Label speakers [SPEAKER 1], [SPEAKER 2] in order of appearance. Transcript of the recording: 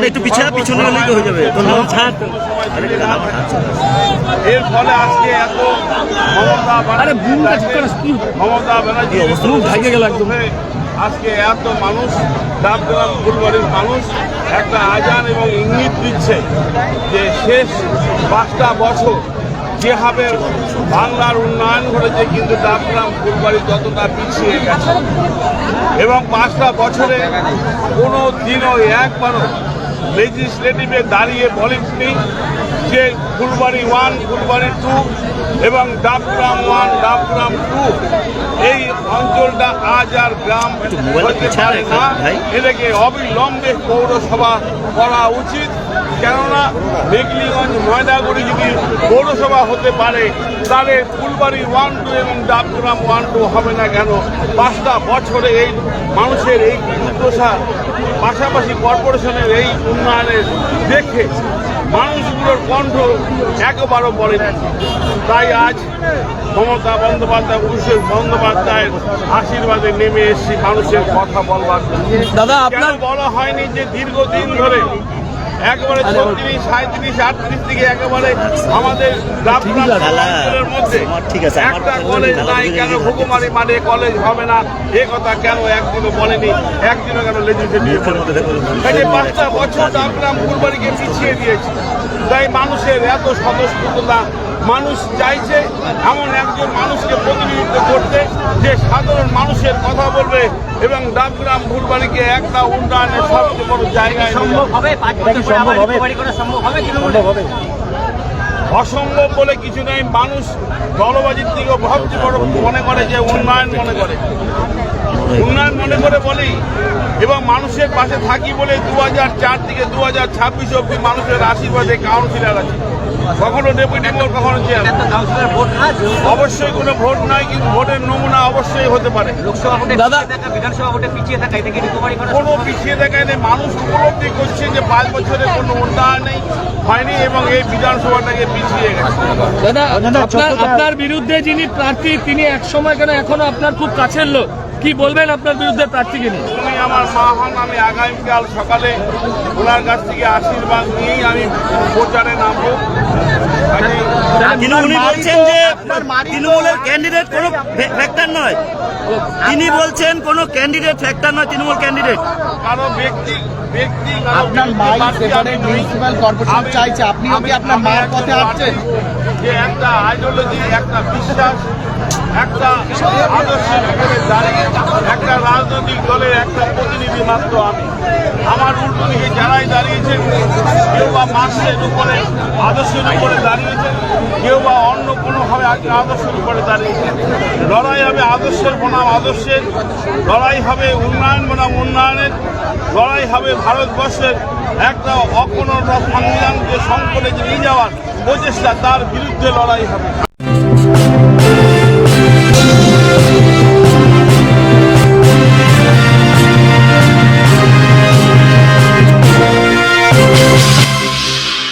[SPEAKER 1] একটু পিছনে হয়ে যাবে।
[SPEAKER 2] এর ফলে আজকে এত মমতা ব্যানার্জি আজকে এত মানুষ ডাবগ্রাম ফুলবাড়ির মানুষ একটা আজান এবং ইঙ্গিত দিচ্ছে যে শেষ 5টা বছর যেভাবে বাংলার উন্নয়ন ঘটেছে, কিন্তু ডাবগ্রাম ফুলবাড়ি যতটা পিছিয়ে গেছে এবং 5টা বছরে কোনো দিনও একবারও লেজিসলেটিভে দাঁড়িয়ে বলেননি যে ফুলবাড়ি 1, ফুলবাড়ি 2 এবং ডাবগ্রাম 1, ডাবগ্রাম 2 এই অঞ্চলটা আজ আর গ্রাম হতে পারে না। এটাকে অবিলম্বে পৌরসভা করা উচিত, কেননা মেঘলিগঞ্জ ময়নাগুড়ি যদি পৌরসভা হতে পারে তাহলে ফুলবাড়ি 1, 2 এবং ডাবগ্রাম 1, 2 হবে না কেন? 5টা বছরে এই মানুষের এই দুর্দশা, পাশাপাশি কর্পোরেশনের এই উন্নয়নের দেখে মানুষগুলোর কণ্ঠ একবারও বলে না। তাই আজ মমতা বন্দ্যোপাধ্যায়, অভিষেক বন্দ্যোপাধ্যায়ের আশীর্বাদে নেমে এসেছি মানুষের কথা বলবার। দাদা, আপনার বলা হয়নি যে দীর্ঘদিন ধরে একেবারে 36, 37, 38 থেকে একেবারে আমাদের গ্রামের মধ্যে একটা কলেজ নাই কেন? ঘুঘুমারি মানে কলেজ হবে না এ কথা কেন একদিনও বলেনি? একদিনও কেন লেজিসলেটিভ? 5টা বছর ডাবগ্রাম ফুলবাড়িকে পিছিয়ে দিয়েছে। তাই মানুষের এত স্বতঃস্ফূর্ততা, মানুষ চাইছে এমন একজন মানুষকে প্রতিনিধিত্ব করতে যে সাধারণ মানুষের কথা বলবে এবং ডাবগ্রাম ফুলবাড়িকে একটা উন্নয়নের সবচেয়ে বড় জায়গায় অসম্ভব বলে কিছু নেই। মানুষ দলবাজির দিকে ভাবতে বড় মনে করে যে উন্নয়ন মনে করে, উন্নয়ন মনে করে বলেই এবং মানুষের পাশে থাকি বলে 2004 থেকে 2026 অব্দি মানুষের আশীর্বাদে কাউন্সিলর আছে, কখনো ডেপুটি মেয়র, কখনো চেয়ারম্যান। অবশ্যই কোনো ভোট নাই, কিন্তু ভোটের নমুনা অবশ্যই হতে পারে। কোনো পিছিয়ে দেখায় নেই। মানুষ উপলব্ধি করছে যে 5 বছরে কোনো উন্নয়ন নেই, হয়নি এবং এই বিধানসভাটাকে পিছিয়ে গেছে।
[SPEAKER 3] আপনার বিরুদ্ধে যিনি প্রার্থী তিনি একসময় কেন এখনো আপনার খুব কাছের লোক, কি বলবেন আপনার বিরুদ্ধে প্রার্থীকে নিয়ে?
[SPEAKER 2] উনি আমার মা হন। আমি আগামীকাল সকালে ওনার কাছ থেকে আশীর্বাদ নিয়েই আমি প্রচারে নামবো।
[SPEAKER 1] উনি বলছেন যে তৃণমূলের ক্যান্ডিডেট কোনো ফ্যাক্টর নয়, তিনি বলছেন কোনো ক্যান্ডিডেট ফ্যাক্টর নয়, তৃণমূল ক্যান্ডিডেট।
[SPEAKER 2] কারো ব্যক্তি
[SPEAKER 4] আপনার মাই সেখানে মিউনিসিপ্যাল কর্পোরেশন চাইছে, আপনিও কি আপনার মায়ের পথে আসছেন?
[SPEAKER 2] যে একটা আইডিওলজি, একটা বিশ্বাস, একটা আদর্শের উপরে দাঁড়িয়ে একটা রাজনৈতিক দলের একটা প্রতিনিধি মাত্র আমি। আমার উল্টো দিকে যারাই দাঁড়িয়েছেন, কেউ বা মানুষের উপরে আদর্শের উপরে দাঁড়িয়েছেন, কেউ বা অন্য কোনোভাবে আদর্শের উপরে দাঁড়িয়েছেন। লড়াই হবে আদর্শের বনাম আদর্শের, লড়াই হবে উন্নয়ন বনাম উন্নয়নের, লড়াই হবে ভারতবর্ষের একটা অপূর্ণ সংবিধানকে সংকটে নিয়ে যাওয়ার প্রচেষ্টা, তার বিরুদ্ধে লড়াই হবে।